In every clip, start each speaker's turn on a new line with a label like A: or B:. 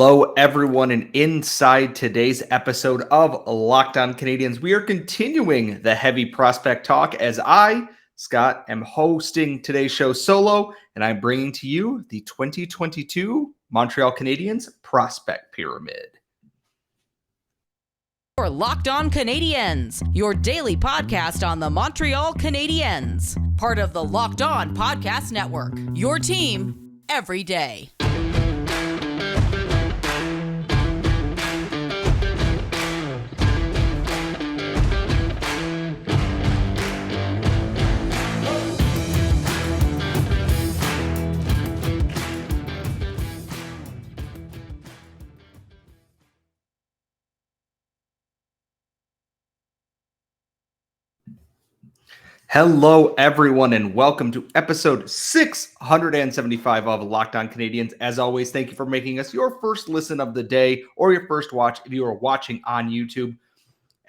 A: Hello, everyone, and inside today's episode of Locked On Canadiens, we are continuing the heavy prospect talk as I, Scott, am hosting today's show solo, and I'm bringing to you the 2022 Montreal Canadiens Prospect Pyramid.
B: For Locked On Canadiens, your daily podcast on the Montreal Canadiens, part of the Locked On Podcast Network, your team every day.
A: Hello, everyone, and welcome to episode 675 of Locked On Canadiens. As always, thank you for making us your first listen of the day or your first watch if you are watching on YouTube.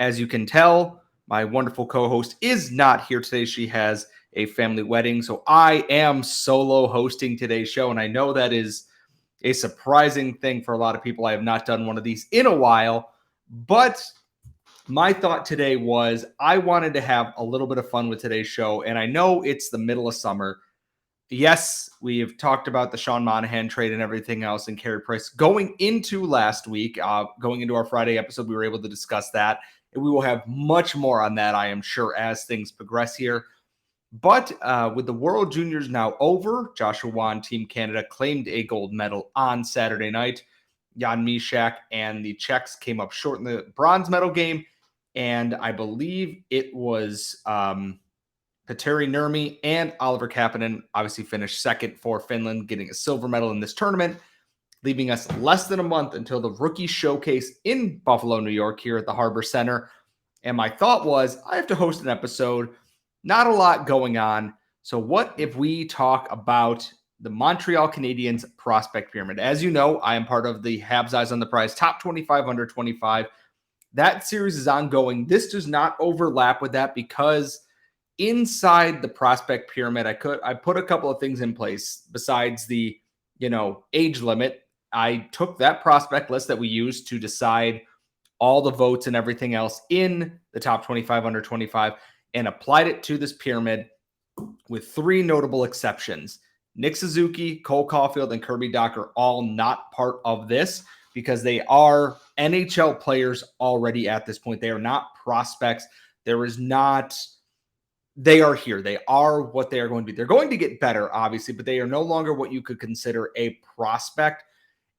A: As you can tell, my wonderful co-host is not here today. She has a family wedding, so I am solo hosting today's show, and I know that is a surprising thing for a lot of people. I have not done one of these in a while, but my thought today was I wanted to have a little bit of fun with today's show, and I know it's the middle of summer. Yes, we have talked about the Sean Monahan trade and everything else and Carey Price going into last week. Going into our Friday episode, we were able to discuss that, and we will have much more on that, I am sure, as things progress here. But with the World Juniors now over, Joshua Wan, Team Canada, claimed a gold medal on Saturday night. Jan Mysak and the Czechs came up short in the bronze medal game. And I believe it was Petteri Nurmi and Oliver Kapanen obviously finished second for Finland, getting a silver medal in this tournament, leaving us less than a month until the rookie showcase in Buffalo, New York, here at the Harbor Center. And my thought was, I have to host an episode, not a lot going on. So what if we talk about the Montreal Canadiens Prospect Pyramid? As you know, I am part of the Habs Eyes on the Prize Top 25 Under 25. That series is ongoing. This does not overlap with that because inside the prospect pyramid, I put a couple of things in place besides the, age limit. I took that prospect list that we used to decide all the votes and everything else in the top 25 under 25 and applied it to this pyramid with three notable exceptions. Nick Suzuki, Cole Caulfield, and Kirby Dach are all not part of this, because they are NHL players already at this point. They are not prospects. They are here. They are what they are going to be. They're going to get better, obviously, but they are no longer what you could consider a prospect.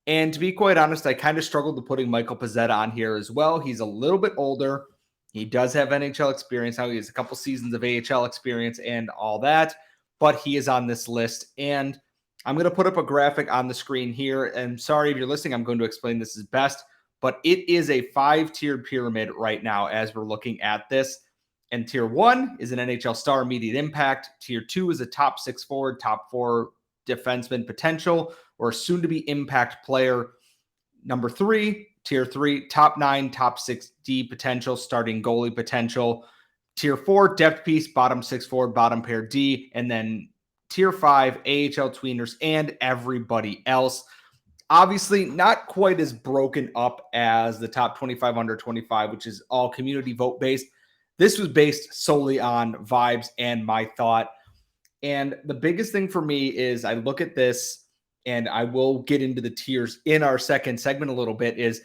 A: And to be quite honest, I kind of struggled with putting Michael Pezzetta on here as well. He's a little bit older. He does have NHL experience. Now he has a couple seasons of AHL experience and all that, but he is on this list. And I'm going to put up a graphic on the screen here. And sorry if you're listening, I'm going to explain this as best, but it is a 5-tiered pyramid right now as we're looking at this. And tier 1 is an NHL star immediate impact. Tier 2 is a top 6 forward, top 4 defenseman potential, or soon to be impact player. Number 3, tier 3, top 9, top 6 D potential, starting goalie potential. Tier 4, depth piece, bottom 6 forward, bottom pair D, and then Tier 5, AHL tweeners, and everybody else. Obviously, not quite as broken up as the top 25 under 25, which is all community vote based. This was based solely on vibes and my thought. And the biggest thing for me is I look at this, and I will get into the tiers in our second segment a little bit, is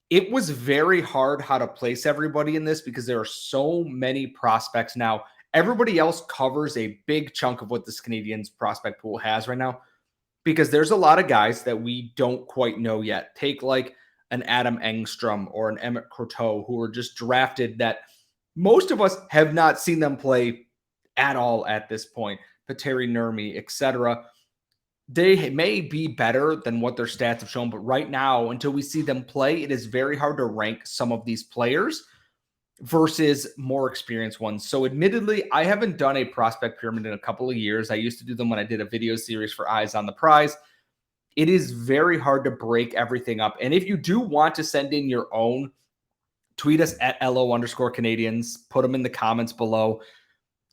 A: it was very hard how to place everybody in this because there are so many prospects now. Everybody else covers a big chunk of what this Canadiens prospect pool has right now because there's a lot of guys that we don't quite know yet. Take like an Adam Engstrom or an Emmett Croteau who were just drafted that most of us have not seen them play at all at this point. Petteri Nurmi, etc. They may be better than what their stats have shown, but right now, until we see them play, it is very hard to rank some of these players versus more experienced ones. So admittedly, I haven't done a prospect pyramid in a couple of years. I used to do them when I did a video series for Eyes on the Prize. It is very hard to break everything up. And if you do want to send in your own, tweet us at LO_Canadiens, put them in the comments below.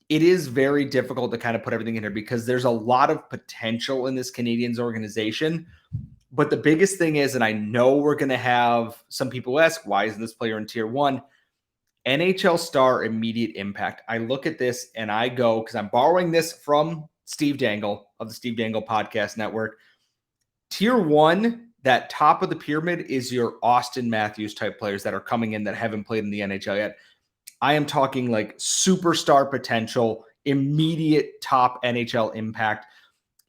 A: It is very difficult to kind of put everything in here because there's a lot of potential in this Canadiens organization, But the biggest thing is, and I know we're going to have some people ask, why isn't this player in tier 1? NHL star immediate impact. I look at this and I go, because I'm borrowing this from Steve Dangle of the Steve Dangle Podcast Network. Tier 1, that top of the pyramid, is your Austin Matthews type players that are coming in that haven't played in the NHL yet. I am talking like superstar potential, immediate top NHL impact.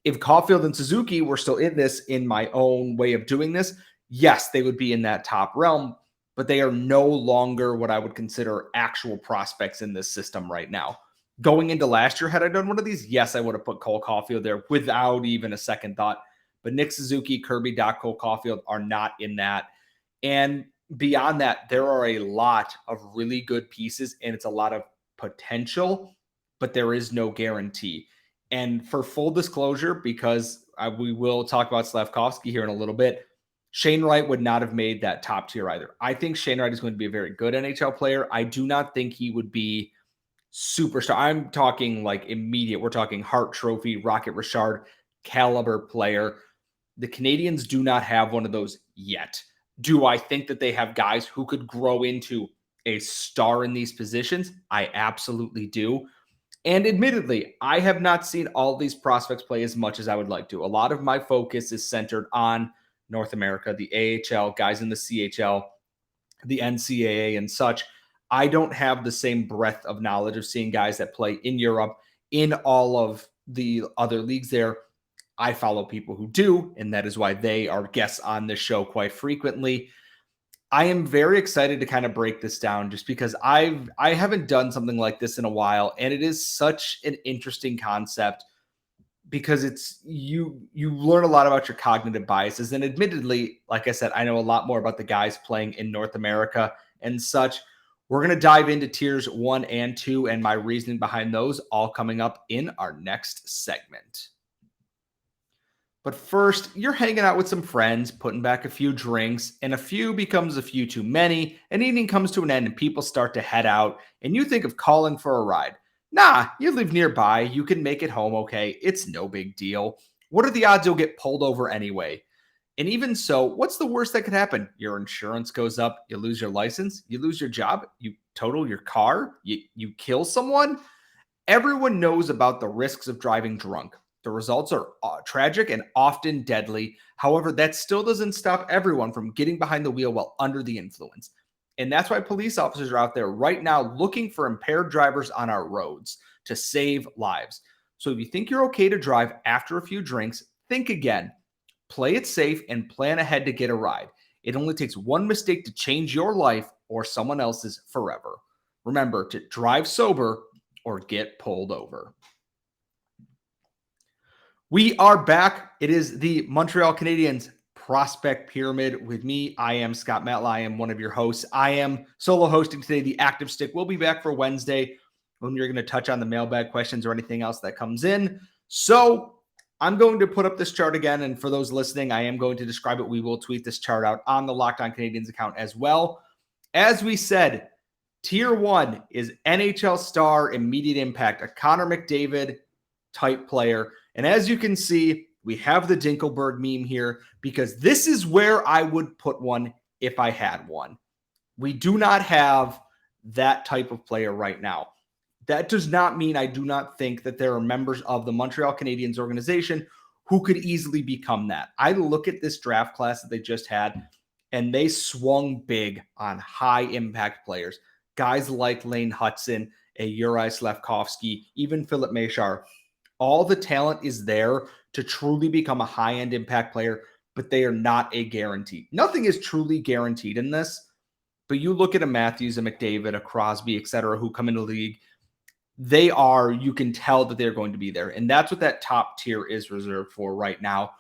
A: If Caulfield and Suzuki were still in this, in my own way of doing this, yes, they would be in that top realm, but they are no longer what I would consider actual prospects in this system right now. Going into last year, had I done one of these, yes, I would have put Cole Caulfield there without even a second thought. But Nick Suzuki, Kirby Dach, Cole Caulfield are not in that. And beyond that, there are a lot of really good pieces, and it's a lot of potential, but there is no guarantee. And for full disclosure, because we will talk about Slafkovsky here in a little bit, Shane Wright would not have made that top tier either. I think Shane Wright is going to be a very good NHL player. I do not think he would be superstar. I'm talking like immediate. We're talking Hart Trophy, Rocket Richard caliber player. The Canadiens do not have one of those yet. Do I think that they have guys who could grow into a star in these positions? I absolutely do. And admittedly, I have not seen all these prospects play as much as I would like to. A lot of my focus is centered on North America, the AHL, guys in the CHL, the NCAA and such. I don't have the same breadth of knowledge of seeing guys that play in Europe, in all of the other leagues there. I follow people who do, and that is why they are guests on this show quite frequently. I am very excited to kind of break this down just because I haven't done something like this in a while, and it is such an interesting concept because it's you learn a lot about your cognitive biases. And admittedly, like I said, I know a lot more about the guys playing in North America and such. We're going to dive into tiers 1 and 2 and my reasoning behind those, all coming up in our next segment. But first, you're hanging out with some friends, putting back a few drinks, and a few becomes a few too many, and evening comes to an end and people start to head out, and you think of calling for a ride. Nah, you live nearby, you can make it home okay, it's no big deal. What are the odds you'll get pulled over anyway? And even so, what's the worst that could happen? Your insurance goes up, you lose your license, you lose your job, you total your car, you kill someone? Everyone knows about the risks of driving drunk. The results are tragic and often deadly. However, that still doesn't stop everyone from getting behind the wheel while under the influence. And that's why police officers are out there right now looking for impaired drivers on our roads to save lives. So if you think you're okay to drive after a few drinks, think again. Play it safe and plan ahead to get a ride. It only takes one mistake to change your life or someone else's forever. Remember to drive sober or get pulled over. We are back. It is the Montreal Canadiens prospect pyramid with me. I am Scott Matla. I am one of your hosts. I am solo hosting today. The Active Stick will be back for Wednesday when you're going to touch on the mailbag questions or anything else that comes in. So I'm going to put up this chart again. And for those listening, I am going to describe it. We will tweet this chart out on the Locked On Canadiens account as well. As we said, tier 1 is NHL star, immediate impact, a Connor McDavid type player. And as you can see, we have the Dinkelberg meme here because this is where I would put one if I had one. We do not have that type of player right now. That does not mean I do not think that there are members of the Montreal Canadiens organization who could easily become that. I look at this draft class that they just had, and they swung big on high impact players. Guys like Lane Hutson, a Juraj Slafkovsky, even Philip Mechar. All the talent is there to truly become a high-end impact player, but they are not a guarantee. Nothing is truly guaranteed in this, but you look at a Matthews, a McDavid, a Crosby, etc., who come into the league, you can tell that they're going to be there. And that's what that top tier is reserved for right now.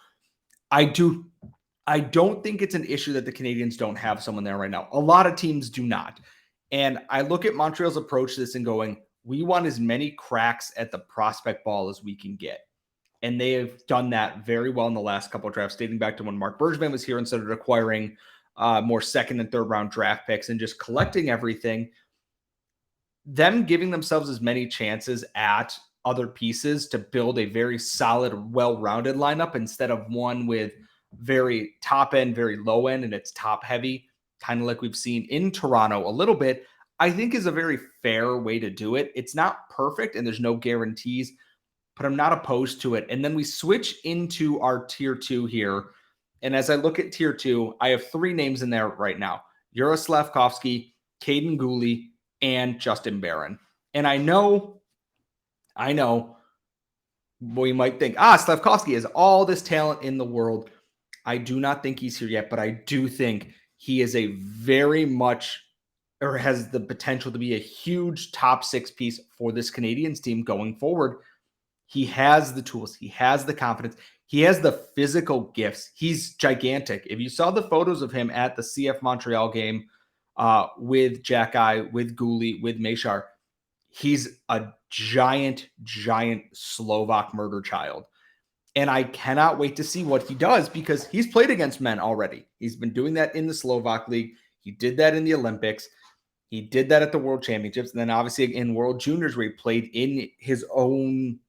A: I don't think it's an issue that the Canadiens don't have someone there right now. A lot of teams do not. And I look at Montreal's approach to this and going, we want as many cracks at the prospect ball as we can get. And they have done that very well in the last couple of drafts, dating back to when Mark Bergevin was here and started acquiring more second and third round draft picks and just collecting everything. Them giving themselves as many chances at other pieces to build a very solid, well-rounded lineup instead of one with very top end, very low end, and it's top heavy, kind of like we've seen in Toronto a little bit, I think is a very fair way to do it. It's not perfect and there's no guarantees, but I'm not opposed to it. And then we switch into our tier 2 here. And as I look at tier 2, I have 3 names in there right now: Juraj Slafkovsky, Caden Gooley, and Justin Barron. And I know we might think, Slafkovsky has all this talent in the world. I do not think he's here yet, but I do think he is a very much, or has the potential to be a huge top 6 piece for this Canadiens team going forward. He has the tools. He has the confidence. He has the physical gifts. He's gigantic. If you saw the photos of him at the CF Montreal game with Jack-Eye, with Gooley, with Meshar, he's a giant Slovak murder child. And I cannot wait to see what he does because he's played against men already. He's been doing that in the Slovak League. He did that in the Olympics. He did that at the World Championships. And then obviously in World Juniors where he played in his own,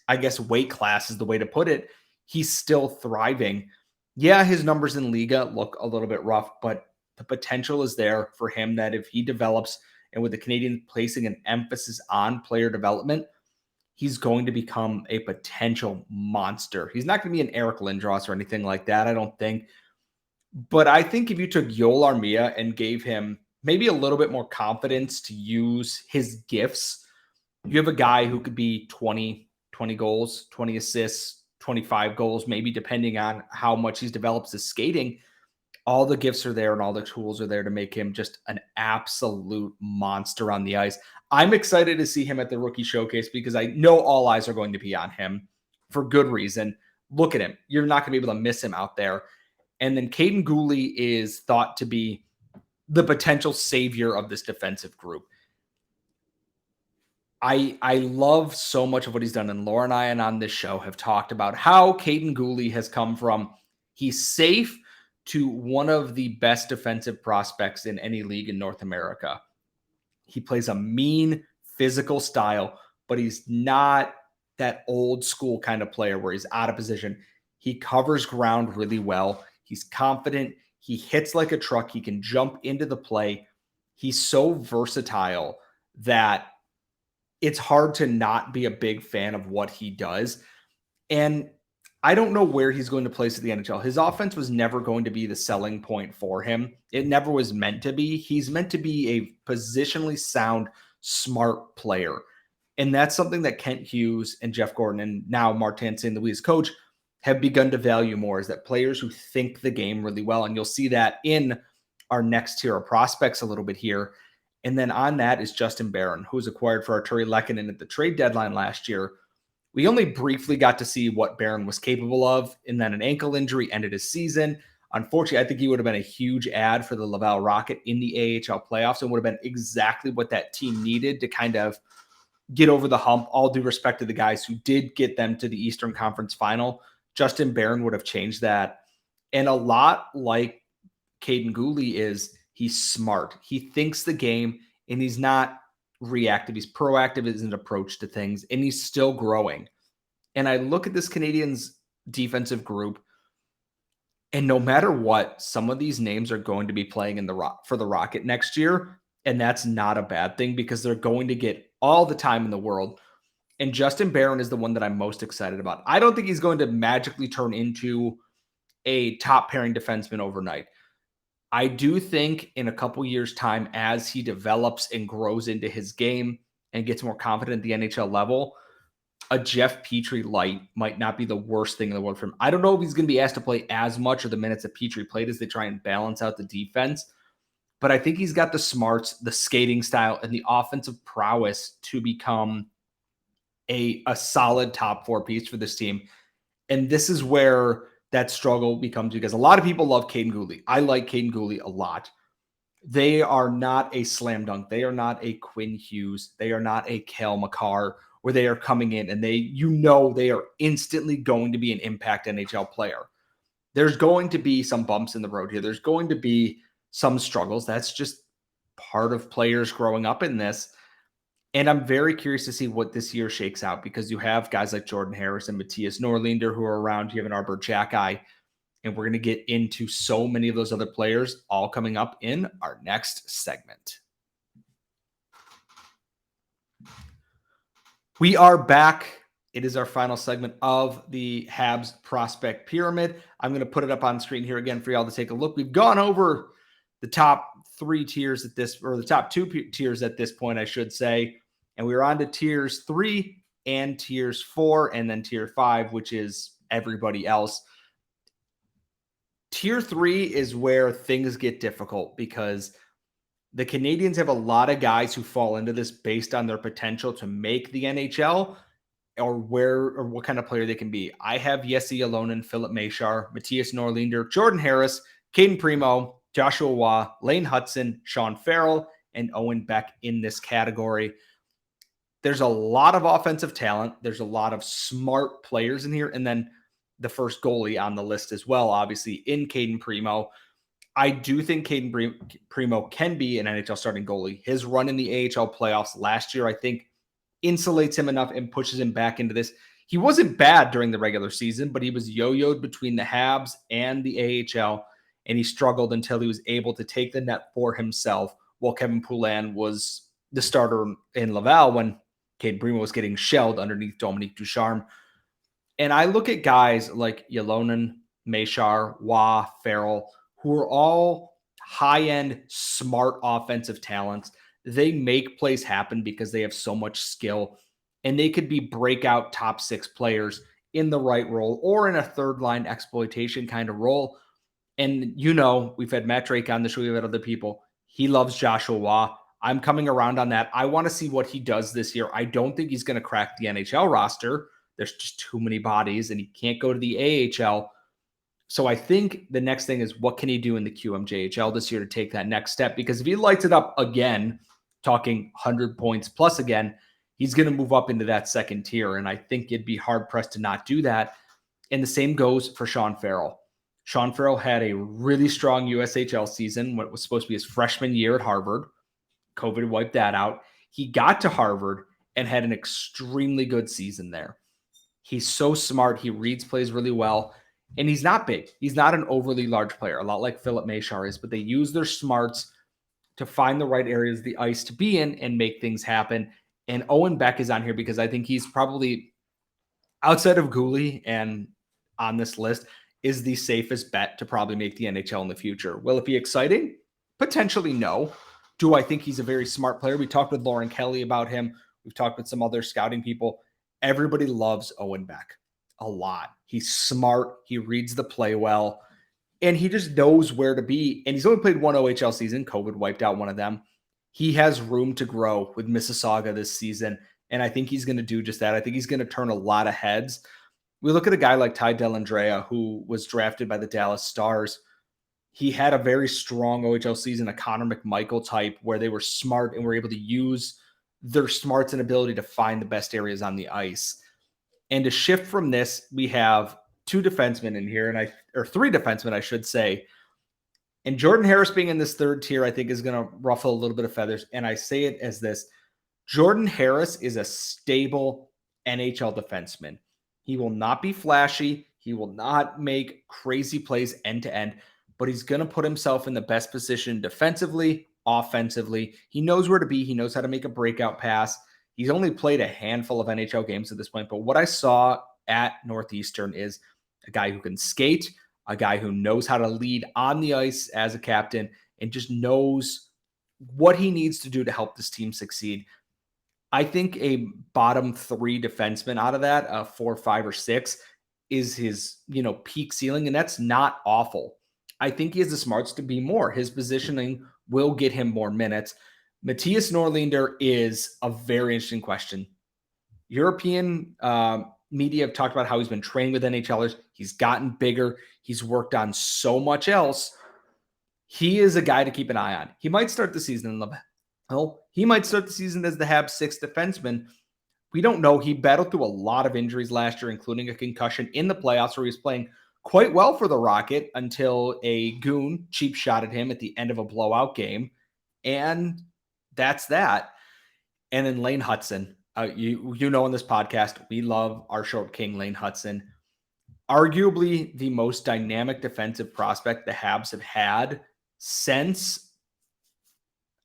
A: I guess, weight class is the way to put it. He's still thriving. Yeah, his numbers in Liga look a little bit rough, but the potential is there for him that if he develops, and with the Canadiens placing an emphasis on player development, he's going to become a potential monster. He's not going to be an Eric Lindros or anything like that, I don't think. But I think if you took Yoel Armia and gave him maybe a little bit more confidence to use his gifts, you have a guy who could be 20 goals, 20 assists, 25 goals, maybe depending on how much he's developed his skating. All the gifts are there and all the tools are there to make him just an absolute monster on the ice. I'm excited to see him at the rookie showcase because I know all eyes are going to be on him for good reason. Look at him. You're not going to be able to miss him out there. And then Caden Gooley is thought to be the potential savior of this defensive group. I love so much of what he's done. And Laura and I on this show have talked about how Caden Gooley has come from he's safe to one of the best defensive prospects in any league in North America. He plays a mean physical style, but he's not that old school kind of player where he's out of position. He covers ground really well. He's confident. He hits like a truck. He can jump into the play. He's so versatile that it's hard to not be a big fan of what he does. And I don't know where he's going to place at the NHL. His offense was never going to be the selling point for him. It never was meant to be. He's meant to be a positionally sound, smart player. And that's something that Kent Hughes and Jeff Gordon and now Martin St. Louis' coach have begun to value more, is that players who think the game really well. And you'll see that in our next tier of prospects a little bit here. And then on that is Justin Barron, who was acquired for Arturi Lehkonen at the trade deadline last year. We only briefly got to see what Barron was capable of, and then an ankle injury ended his season. Unfortunately, I think he would have been a huge add for the Laval Rocket in the AHL playoffs and would have been exactly what that team needed to kind of get over the hump. All due respect to the guys who did get them to the Eastern Conference Final, Justin Barron would have changed that. And a lot like Caden Gooley is, he's smart. He thinks the game, and he's not reactive. He's proactive in his approach to things, and he's still growing. And I look at this Canadiens defensive group, and no matter what, some of these names are going to be playing for the Rocket next year, and that's not a bad thing because they're going to get all the time in the world. And Justin Barron is the one that I'm most excited about. I don't think he's going to magically turn into a top pairing defenseman overnight. I do think in a couple years' time, as he develops and grows into his game and gets more confident at the NHL level, a Jeff Petrie light might not be the worst thing in the world for him. I don't know if he's going to be asked to play as much of the minutes that Petrie played as they try and balance out the defense, but I think he's got the smarts, the skating style, and the offensive prowess to become a solid top 4 piece for this team. And this is where that struggle becomes, because a lot of people love Caden Gooley. I like Caden Gooley a lot. They are not a slam dunk. They are not a Quinn Hughes. They are not a Cale Makar, where they are coming in and they are instantly going to be an impact NHL player. There's going to be some bumps in the road here. There's going to be some struggles. That's just part of players growing up in this. And I'm very curious to see what this year shakes out, because you have guys like Jordan Harris and Matthias Norlinder who are around. You have an Arbor Jack-Eye. And we're going to get into so many of those other players all coming up in our next segment. We are back. It is our final segment of the Habs prospect pyramid. I'm going to put it up on screen here again for y'all to take a look. We've gone over the top 3 tiers at this, or the top 2 tiers at this point, I should say. And we're on to tiers 3 and tiers 4, and then tier 5, which is everybody else. Tier 3 is where things get difficult because the Canadiens have a lot of guys who fall into this based on their potential to make the NHL or what kind of player they can be. I have Jesse Ylonen, Philip Machar, Matthias Norlinder, Jordan Harris, Caden Primo, Joshua Waugh, Lane Hudson, Sean Farrell, and Owen Beck in this category. There's a lot of offensive talent. There's a lot of smart players in here. And then the first goalie on the list as well, obviously, in Caden Primo. I do think Caden Primo can be an NHL starting goalie. His run in the AHL playoffs last year, I think, insulates him enough and pushes him back into this. He wasn't bad during the regular season, but he was yo-yoed between the Habs and the AHL, and he struggled until he was able to take the net for himself while Kevin Poulin was the starter in Laval when Caden Primo was getting shelled underneath Dominique Ducharme. And I look at guys like Ylonen, Machar, Waugh, Farrell, who are all high-end, smart offensive talents. They make plays happen because they have so much skill, and they could be breakout top 6 players in the right role or in a third-line exploitation kind of role. And, we've had Matt Drake on the show. We've had other people. He loves Joshua Waugh. I'm coming around on that. I want to see what he does this year. I don't think he's going to crack the NHL roster. There's just too many bodies, and he can't go to the AHL. So I think the next thing is, what can he do in the QMJHL this year to take that next step? Because if he lights it up again, talking 100 points plus again, he's going to move up into that second tier. And I think it'd be hard-pressed to not do that. And the same goes for Sean Farrell. Sean Farrell had a really strong USHL season when it was supposed to be his freshman year at Harvard. COVID wiped that out. He got to Harvard and had an extremely good season there. He's so smart. He reads plays really well. And he's not big. He's not an overly large player, a lot like Philip Machar is, but they use their smarts to find the right areas of the ice to be in and make things happen. And Owen Beck is on here because I think he's probably, outside of Gooley and on this list, is the safest bet to probably make the NHL in the future. Will it be exciting? Potentially no. Do I think he's a very smart player? We talked with Lauren Kelly about him. We've talked with some other scouting people. Everybody loves Owen Beck a lot. He's smart. He reads the play well. And he just knows where to be. And he's only played one OHL season. COVID wiped out one of them. He has room to grow with Mississauga this season. And I think he's going to do just that. I think he's going to turn a lot of heads. We look at a guy like Ty Dellandrea, who was drafted by the Dallas Stars. He had a very strong OHL season, a Connor McMichael type, where they were smart and were able to use their smarts and ability to find the best areas on the ice. And to shift from this, we have 2 defensemen in here, or 3 defensemen, I should say. And Jordan Harris being in this third tier, I think, is going to ruffle a little bit of feathers. And I say it as this: Jordan Harris is a stable NHL defenseman. He will not be flashy. He will not make crazy plays end to end, but he's going to put himself in the best position defensively, offensively. He knows where to be. He knows how to make a breakout pass. He's only played a handful of NHL games at this point, but what I saw at Northeastern is a guy who can skate, a guy who knows how to lead on the ice as a captain, and just knows what he needs to do to help this team succeed. I think a bottom 3 defenseman out of that, 4, 5, or 6, is his, peak ceiling, and that's not awful. I think he has the smarts to be more. His positioning will get him more minutes. Matthias Norlinder is a very interesting question. European media have talked about how he's been trained with NHLers. He's gotten bigger. He's worked on so much else. He is a guy to keep an eye on. He might start the season in Laval. He might start the season as the Habs 6th defenseman. We don't know. He battled through a lot of injuries last year, including a concussion in the playoffs, where he was playing quite well for the Rocket until a goon cheap shot at him at the end of a blowout game. And that's that. And then Lane Hudson. In this podcast, we love our short king, Lane Hudson. arguably the most dynamic defensive prospect the Habs have had since,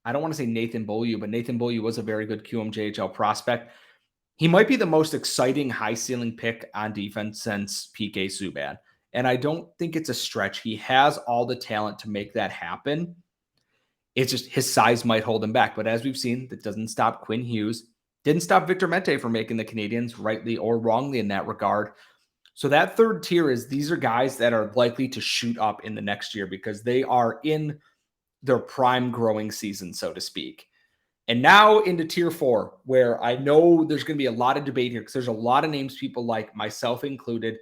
A: I don't want to say Nathan Beaulieu, but Nathan Beaulieu was a very good QMJHL prospect. He might be the most exciting high ceiling pick on defense since PK Subban. And I don't think it's a stretch. He has all the talent to make that happen. It's just his size might hold him back. But as we've seen, that doesn't stop Quinn Hughes. Didn't stop Victor Mete from making the Canadiens, rightly or wrongly in that regard. So that third tier is, these are guys that are likely to shoot up in the next year because they are in their prime growing season, so to speak. And now into tier 4, where I know there's going to be a lot of debate here because there's a lot of names people like, myself included,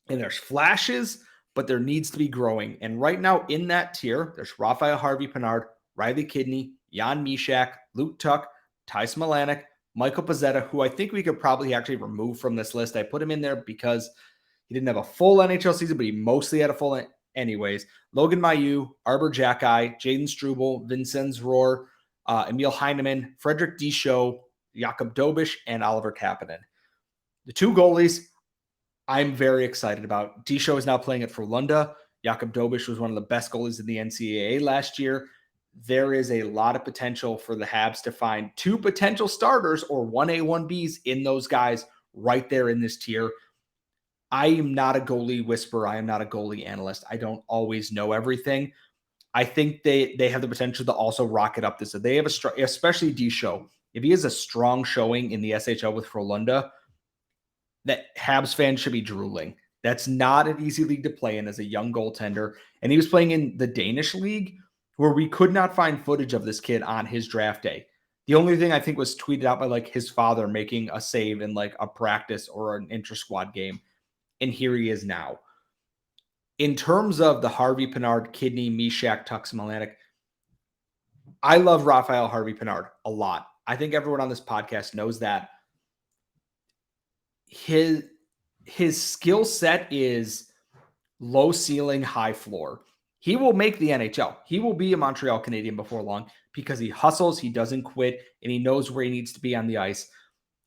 A: and there's flashes, but there needs to be growing. And right now in that tier, there's Raphael Harvey-Pinard, Riley Kidney, Jan Mysak, Luke Tuch, Ty Smilanic, Michael Pezzetta, who I think we could probably actually remove from this list. I put him in there because he didn't have a full NHL season, but he mostly had a full anyways. Logan Mailloux, Arbor Jacki, Jaden Struble, Vincenz Rohr, Emil Heineman, Frederick Disho, Jakob Dobish, and Oliver Kapanen. The two goalies I'm very excited about. Disho is now playing at Frölunda. Jakob Dobish was one of the best goalies in the NCAA last year. There is a lot of potential for the Habs to find 2 potential starters or 1A, 1Bs in those guys right there in this tier. I am not a goalie whisperer. I am not a goalie analyst. I don't always know everything. I think they have the potential to also rocket up this. They have especially Disho. If he has a strong showing in the SHL with Frölunda, that Habs fans should be drooling. That's not an easy league to play in as a young goaltender. And he was playing in the Danish league where we could not find footage of this kid on his draft day. The only thing I think was tweeted out by like his father making a save in like a practice or an intra-squad game. And here he is now. In terms of the Harvey-Pinard, Kidney, Mysak, Tuch, Smilanic, I love Raphael Harvey-Pinard a lot. I think everyone on this podcast knows that. His skill set is low ceiling, high floor. He will make the NHL. He will be a Montreal Canadien before long because he hustles, he doesn't quit, and he knows where he needs to be on the ice.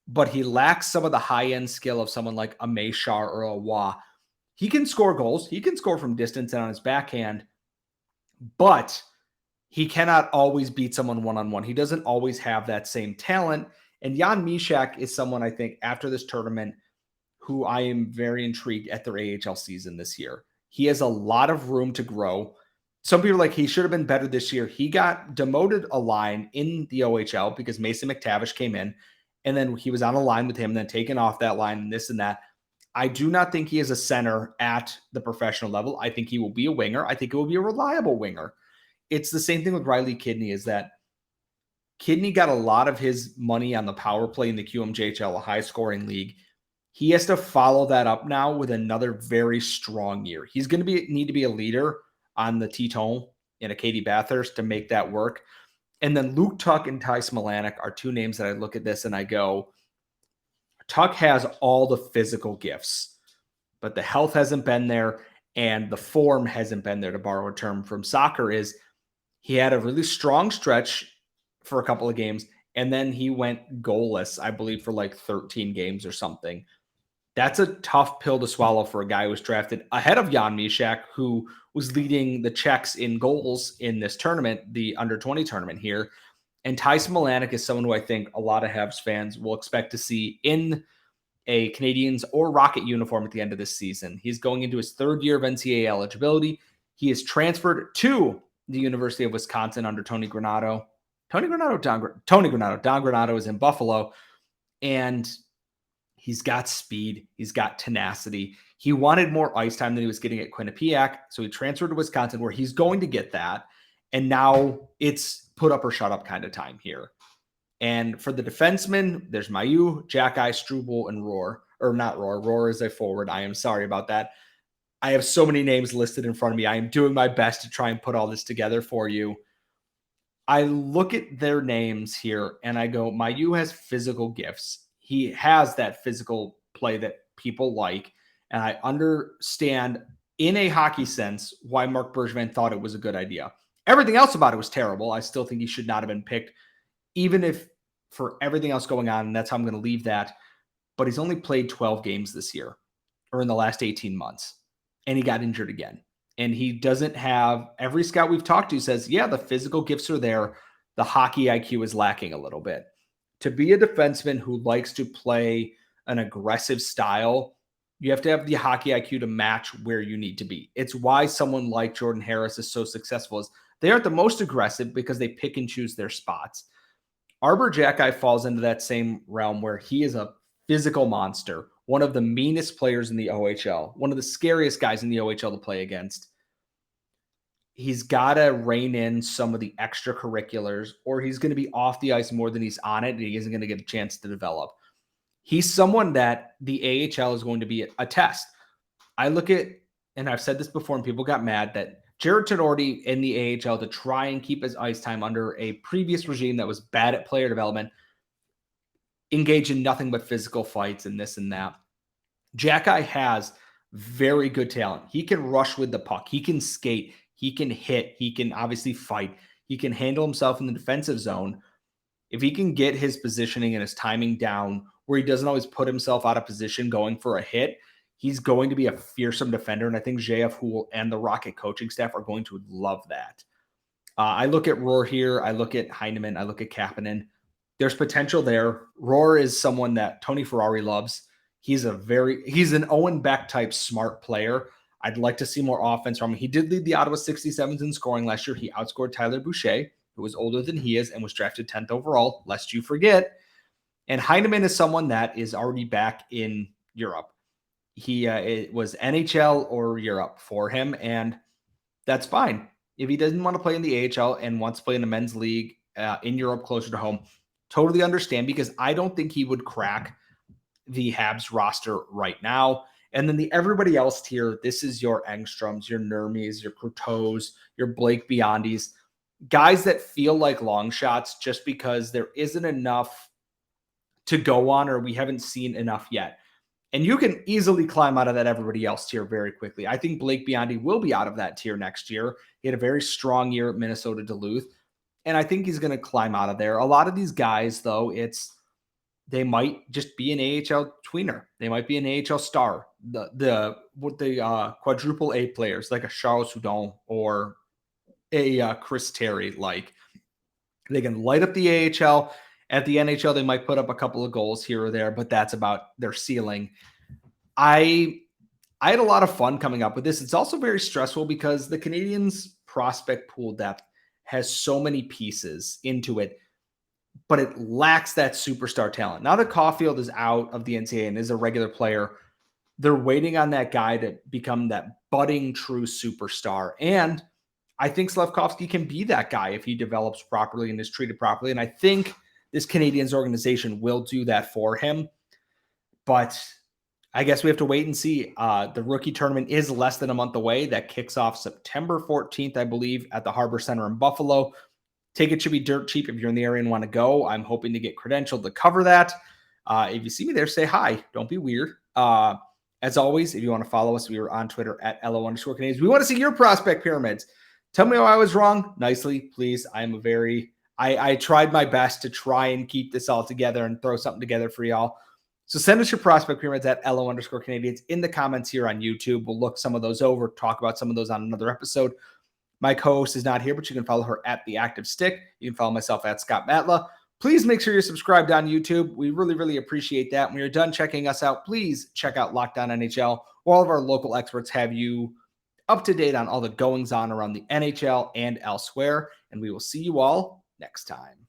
A: But he lacks some of the high-end skill of someone like a Meshar or a Waugh. He can score goals. He can score from distance and on his backhand, but he cannot always beat someone one-on-one. He doesn't always have that same talent. And Jan Mysak is someone I think after this tournament who I am very intrigued at their AHL season this year. He has a lot of room to grow. Some people are like, he should have been better this year. He got demoted a line in the OHL because Mason McTavish came in, and then he was on a line with him, and then taken off that line and this and that. I do not think he is a center at the professional level. I think he will be a winger. I think it will be a reliable winger. It's the same thing with Riley Kidney, is that Kidney got a lot of his money on the power play in the QMJHL, a high-scoring league. He has to follow that up now with another very strong year. He's going to need to be a leader on the Teton and a Katie Bathurst to make that work. And then Luke Tuch and Ty Smilanic are two names that I look at this and I go, Tuch has all the physical gifts, but the health hasn't been there and the form hasn't been there, to borrow a term from soccer. Is he had a really strong stretch for a couple of games, and then he went goalless, I believe, for like 13 games or something. That's a tough pill to swallow for a guy who was drafted ahead of Jan Mysak, who was leading the Czechs in goals in this tournament, the under-20 tournament here. And Ty Smilanic is someone who I think a lot of Habs fans will expect to see in a Canadiens or Rocket uniform at the end of this season. He's going into his third year of NCAA eligibility. He is transferred to the University of Wisconsin under Tony Granato. Tony Granato. Don Granato is in Buffalo. And he's got speed. He's got tenacity. He wanted more ice time than he was getting at Quinnipiac. So he transferred to Wisconsin, where he's going to get that. And now it's put up or shut up kind of time here. And for the defensemen, there's Mailloux, Jacki, Struble, and Rohr. Or not Rohr. Rohr is a forward. I am sorry about that. I have so many names listed in front of me. I am doing my best to try and put all this together for you. I look at their names here and I go, Mailloux has physical gifts. He has that physical play that people like. And I understand in a hockey sense why Marc Bergevin thought it was a good idea. Everything else about it was terrible. I still think he should not have been picked, even if for everything else going on, and that's how I'm going to leave that. But he's only played 12 games this year, or in the last 18 months, and he got injured again. And he doesn't have, every scout we've talked to says, yeah, the physical gifts are there. The hockey IQ is lacking a little bit. To be a defenseman who likes to play an aggressive style, you have to have the hockey IQ to match where you need to be. It's why someone like Jordan Harris is so successful. Is they aren't the most aggressive because they pick and choose their spots. Arbor Jacki falls into that same realm where he is a physical monster, one of the meanest players in the OHL, one of the scariest guys in the OHL to play against. He's got to rein in some of the extracurriculars, or he's going to be off the ice more than he's on it, and he isn't going to get a chance to develop. He's someone that the AHL is going to be a test. I look at, and I've said this before, and people got mad, that Jared Tenorti in the AHL, to try and keep his ice time under a previous regime that was bad at player development, engage in nothing but physical fights and this and that. Jacki has very good talent. He can rush with the puck. He can skate. He can hit. He can obviously fight. He can handle himself in the defensive zone. If he can get his positioning and his timing down where he doesn't always put himself out of position going for a hit, he's going to be a fearsome defender. And I think JF Houle and the Rocket coaching staff are going to love that. I look at Rohr here. I look at Heineman. I look at Kapanen. There's potential there. Rohr is someone that Tony Ferrari loves. He's an Owen Beck type smart player. I'd like to see more offense from him. He did lead the Ottawa 67s in scoring last year. He outscored Tyler Boucher, who was older than he is and was drafted 10th overall, lest you forget. And Heineman is someone that is already back in Europe. It was NHL or Europe for him, and that's fine. If he doesn't want to play in the AHL and wants to play in a men's league in Europe closer to home, totally understand, because I don't think he would crack the Habs roster right now. And then everybody else here, this is your Engstroms, your Nurmies, your Croteaus, your Blake Biondis, guys that feel like long shots just because there isn't enough to go on, or we haven't seen enough yet. And you can easily climb out of that everybody else tier very quickly. I think Blake Biondi will be out of that tier next year. He had a very strong year at Minnesota Duluth, and I think he's going to climb out of there. A lot of these guys, though, they might just be an AHL tweener. They might be an AHL star. The quadruple A players like a Charles Hudon or a Chris Terry, like they can light up the AHL. At the NHL, they might put up a couple of goals here or there, but that's about their ceiling. I had a lot of fun coming up with this. It's also very stressful because the Canadiens' prospect pool depth has so many pieces into it, but it lacks that superstar talent. Now that Caulfield is out of the NCAA and is a regular player, they're waiting on that guy to become that budding true superstar. And I think Slafkovsky can be that guy if he develops properly and is treated properly. And I think this Canadiens organization will do that for him. But I guess we have to wait and see. The rookie tournament is less than a month away. That kicks off September 14th, I believe, at the Harbor Center in Buffalo. Tickets should be dirt cheap if you're in the area and want to go. I'm hoping to get credentialed to cover that. If you see me there, say hi. Don't be weird. As always, if you want to follow us, we are on Twitter at @LO_Canadiens. We want to see your prospect pyramids. Tell me how I was wrong nicely, please. I tried my best to try and keep this all together and throw something together for y'all. So send us your prospect pyramids at @LO_Canadiens in the comments here on YouTube. We'll look some of those over, talk about some of those on another episode. My co-host is not here, but you can follow her at The Active Stick. You can follow myself at Scott Matla. Please make sure you're subscribed on YouTube. We really, really appreciate that. When you're done checking us out, please check out Locked On NHL, where all of our local experts have you up to date on all the goings on around the NHL and elsewhere. And we will see you all next time.